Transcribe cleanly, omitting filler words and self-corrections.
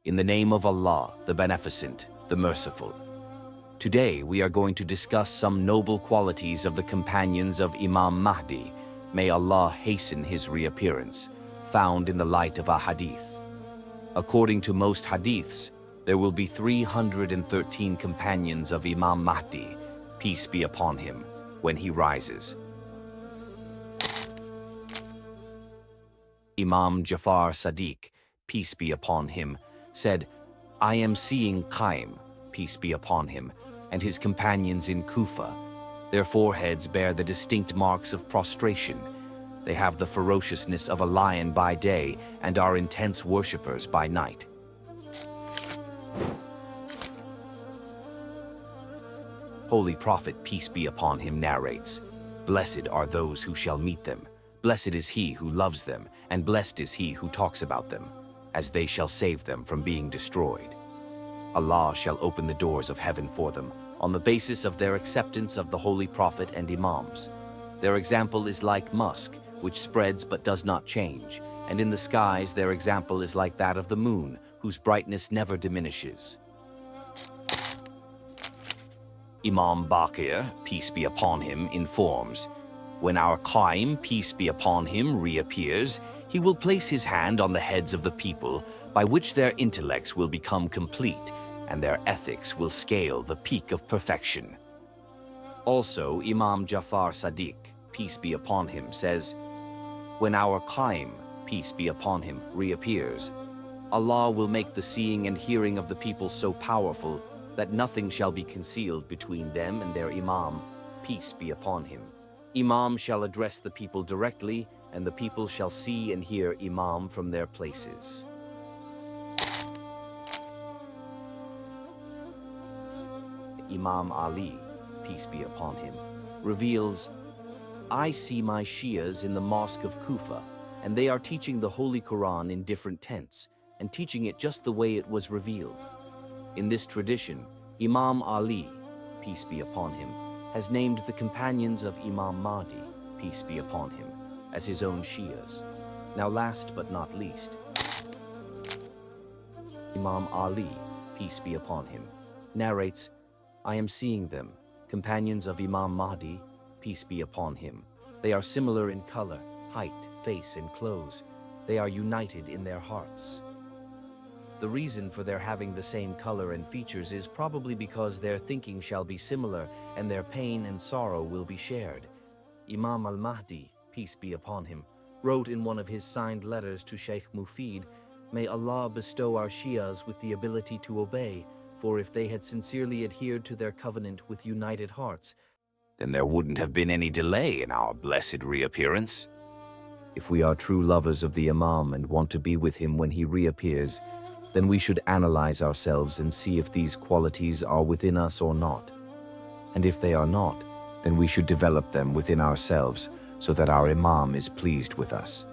In the name of Allah, the Beneficent, the Merciful. Today we are going to discuss some noble qualities of the companions of Imam Mahdi, may Allah hasten his reappearance, found in the light of Ahadith. According to most hadiths, there will be 313 companions of Imam Mahdi, peace be upon him, when he rises. Imam Jafar Sadiq, peace be upon him, said, "I am seeing Qaim, peace be upon him, and his companions in Kufa. Their foreheads bear the distinct marks of prostration. They have the ferociousness of a lion by day and are intense worshippers by night." Holy Prophet, peace be upon him, narrates, "Blessed are those who shall meet them. Blessed is he who loves them, and blessed is he who talks about them, as they shall save them from being destroyed. Allah shall open the doors of heaven for them, on the basis of their acceptance of the Holy Prophet and Imams. Their example is like musk, which spreads but does not change, and in the skies their example is like that of the moon, whose brightness never diminishes." Imam Baqir, peace be upon him, informs, "When our Qaim, peace be upon him, reappears, he will place his hand on the heads of the people, by which their intellects will become complete, and their ethics will scale the peak of perfection." Also, Imam Jafar Sadiq, peace be upon him, says, "When our Qaim, peace be upon him, reappears, Allah will make the seeing and hearing of the people so powerful that nothing shall be concealed between them and their Imam, peace be upon him. Imam shall address the people directly, and the people shall see and hear Imam from their places." Imam Ali, peace be upon him, reveals, "I see my Shias in the mosque of Kufa, and they are teaching the Holy Quran in different tents, and teaching it just the way it was revealed. In this tradition, Imam Ali, peace be upon him, has named the companions of Imam Mahdi, peace be upon him, as his own Shias. Now last but not least, Imam Ali, peace be upon him, narrates, "I am seeing them, companions of Imam Mahdi, peace be upon him. They are similar in color, height, face, and clothes. They are united in their hearts." The reason for their having the same color and features is probably because their thinking shall be similar and their pain and sorrow will be shared. Imam Al-Mahdi, peace be upon him, wrote in one of his signed letters to Sheikh Mufid, "May Allah bestow our Shias with the ability to obey, for if they had sincerely adhered to their covenant with united hearts, then there wouldn't have been any delay in our blessed reappearance." If we are true lovers of the Imam and want to be with him when he reappears, then we should analyze ourselves and see if these qualities are within us or not. And if they are not, then we should develop them within ourselves so that our Imam is pleased with us.